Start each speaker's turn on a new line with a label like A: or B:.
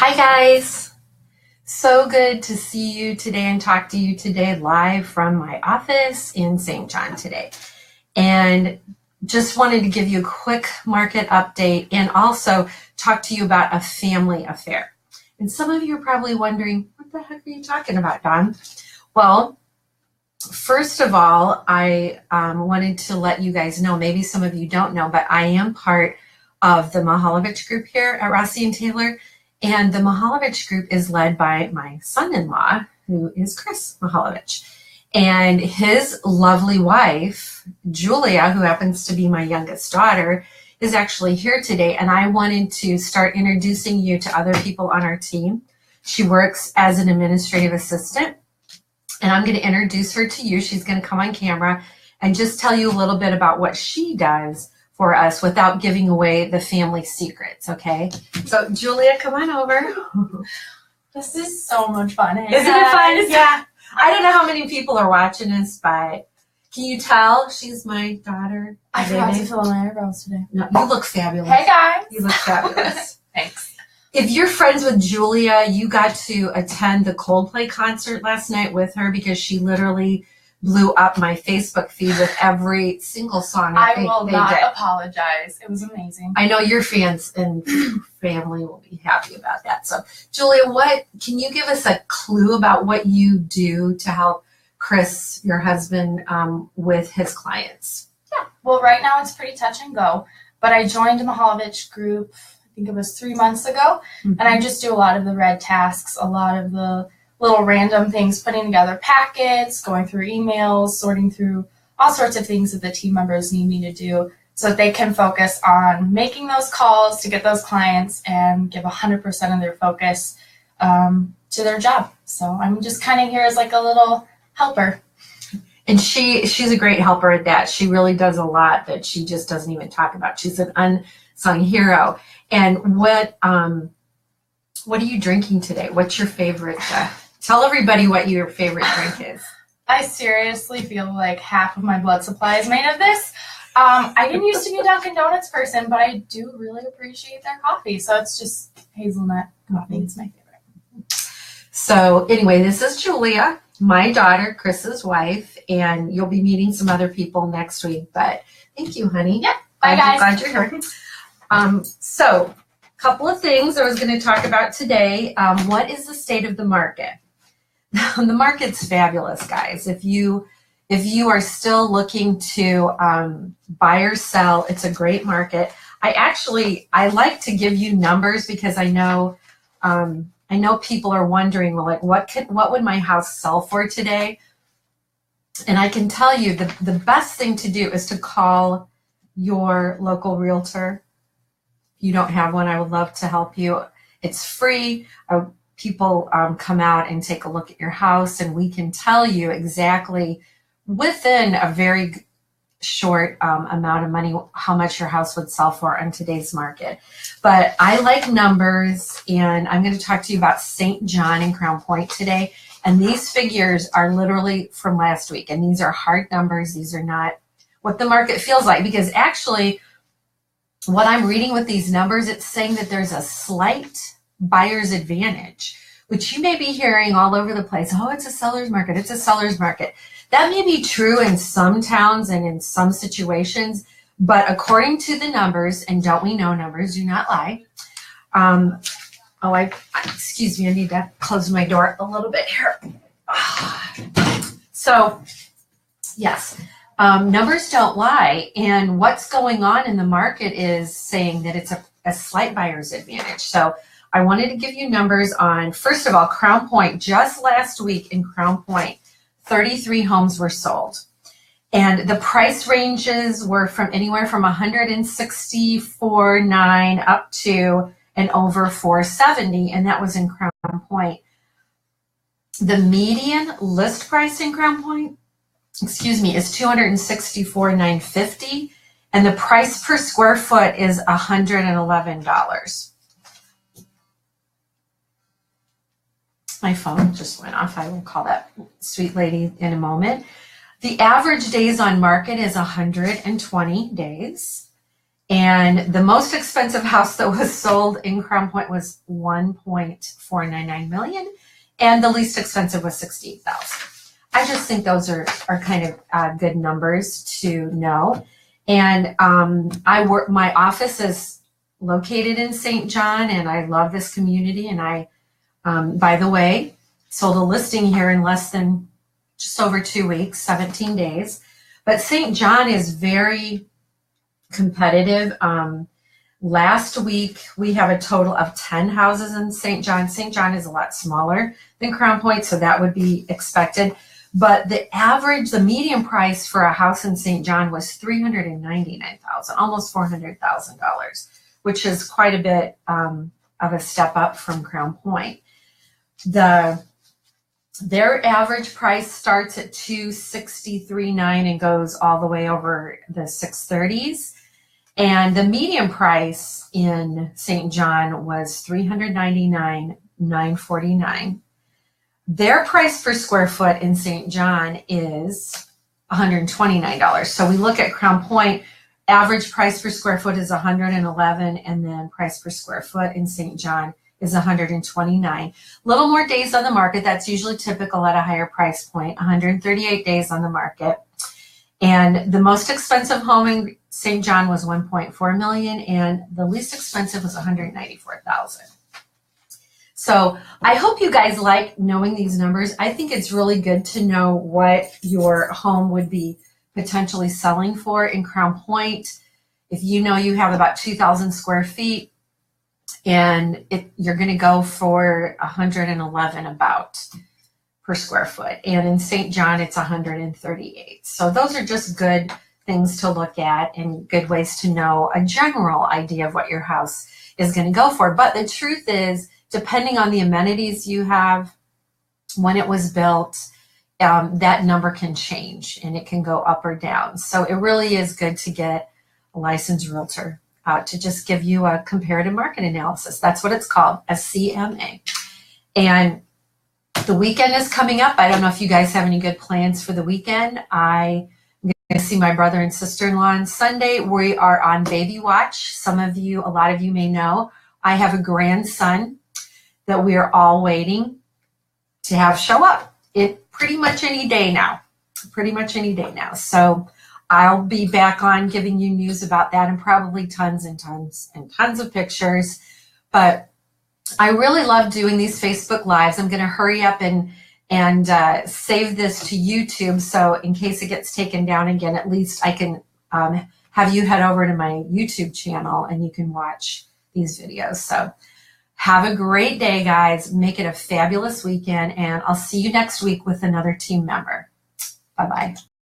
A: Hi guys, so good to see you today and talk to you today live from my office in St. John today. And just wanted to give you a quick market update and also talk to you about a family affair. And some of you are probably wondering, what the heck are you talking about, Dawn? Well, first of all, I wanted to let you guys know, maybe some of you don't know, but I am part of the Mihaljevic group here at Rossi and Taylor. And the Mihaljevic group is led by my son-in-law, who is Chris Mihaljevic. And his lovely wife, Julia, who happens to be my youngest daughter, is actually here today. And I wanted to start introducing you to other people on our team. She works as an administrative assistant. And I'm going to introduce her to you. She's going to come on camera and just tell you a little bit about what she does for us without giving away the family secrets, okay? So Julia, come on over.
B: This is so much fun.
A: Isn't it fun? Yeah. I don't know how many people are watching us, but can you tell she's my daughter?
B: I forgot to fill in my eyebrows today.
A: No, you look fabulous.
B: Hey guys.
A: You look fabulous.
B: Thanks.
A: If you're friends with Julia, you got to attend the Coldplay concert last night with her because she literally blew up my Facebook feed with every single song.
B: I will not apologize. It was amazing.
A: I know your fans and family will be happy about that. So, Julia, can you give us a clue about what you do to help Chris, your husband, with his clients?
B: Yeah. Well, right now it's pretty touch and go, but I joined the Mihaljevic group, I think it was 3 months ago, and I just do a lot of the red tasks, a lot of the little random things, putting together packets, going through emails, sorting through all sorts of things that the team members need me to do so that they can focus on making those calls to get those clients and give 100% of their focus to their job. So I'm just kind of here as like a little helper.
A: And she's a great helper at that. She really does a lot that she just doesn't even talk about. She's an unsung hero. And what are you drinking today? What's your favorite? Tell everybody what your favorite drink is.
B: I seriously feel like half of my blood supply is made of this. I didn't used to be a Dunkin' Donuts person, but I do really appreciate their coffee. So it's just hazelnut coffee. It's my favorite.
A: So anyway, this is Julia, my daughter, Chris's wife, and you'll be meeting some other people next week. But thank you, honey.
B: Yep. Bye, guys.
A: Glad you're here. So couple of things I was going to talk about today. What is the state of the market? The market's fabulous, guys. If you are still looking to buy or sell, it's a great market. I like to give you numbers because I know people are wondering, well, like what would my house sell for today? And I can tell you the best thing to do is to call your local realtor. If you don't have one, I would love to help you. It's free. People come out and take a look at your house, and we can tell you exactly within a very short amount of money how much your house would sell for in today's market. But I like numbers, and I'm going to talk to you about St. John and Crown Point today. And these figures are literally from last week, and these are hard numbers. These are not what the market feels like, because actually what I'm reading with these numbers, it's saying that there's a slight buyer's advantage, which you may be hearing all over the place. Oh, it's a seller's market. It's a seller's market. That may be true in some towns and in some situations, but according to the numbers, and don't we know numbers do not lie. Excuse me, I need to close my door a little bit here. So, yes. Numbers don't lie, and what's going on in the market is saying that it's a slight buyer's advantage. So I wanted to give you numbers on, first of all, Crown Point. Just last week in Crown Point, 33 homes were sold. And the price ranges were from anywhere from $164,900 up to and over $470,000, and that was in Crown Point. The median list price in Crown Point, is $264,950, and the price per square foot is $111. My phone just went off. I will call that sweet lady in a moment. The average days on market is 120 days, And the most expensive house that was sold in Crown Point was $1.499 million, and the least expensive was $68,000. I just think those are kind of good numbers to know. And my office is located in St. John, and I love this community. And I, by the way, sold a listing here in less than just over 2 weeks, 17 days. But St. John is very competitive. Last week, we have a total of 10 houses in St. John. St. John is a lot smaller than Crown Point, so that would be expected. But the median price for a house in St. John was $399,000, almost $400,000, which is quite a bit of a step up from Crown Point. Their average price starts at $263,900 and goes all the way over the 630s. And the median price in St. John was $399,949. Their price per square foot in St. John is $129. So we look at Crown Point, average price per square foot is $111, and then price per square foot in St. John is $129. Little more days on the market. That's usually typical at a higher price point. 138 days on the market. And the most expensive home in St. John was $1.4 million, and the least expensive was $194,000. So I hope you guys like knowing these numbers. I think it's really good to know what your home would be potentially selling for in Crown Point. If you know you have about 2,000 square feet, and you're going to go for 111 about per square foot. And in St. John, it's 138. So those are just good things to look at and good ways to know a general idea of what your house is going to go for. But the truth is, depending on the amenities you have, when it was built, that number can change and it can go up or down. So it really is good to get a licensed realtor to just give you a comparative market analysis. That's what it's called, a CMA. And the weekend is coming up. I don't know if you guys have any good plans for the weekend. I'm going to see my brother and sister-in-law on Sunday. We are on baby watch. A lot of you may know, I have a grandson that we are all waiting to have show up. Pretty much any day now. So I'll be back on giving you news about that, and probably tons and tons and tons of pictures. But I really love doing these Facebook Lives. I'm going to hurry up and save this to YouTube, so in case it gets taken down again, at least I can have you head over to my YouTube channel and you can watch these videos. So have a great day, guys. Make it a fabulous weekend, and I'll see you next week with another team member. Bye-bye.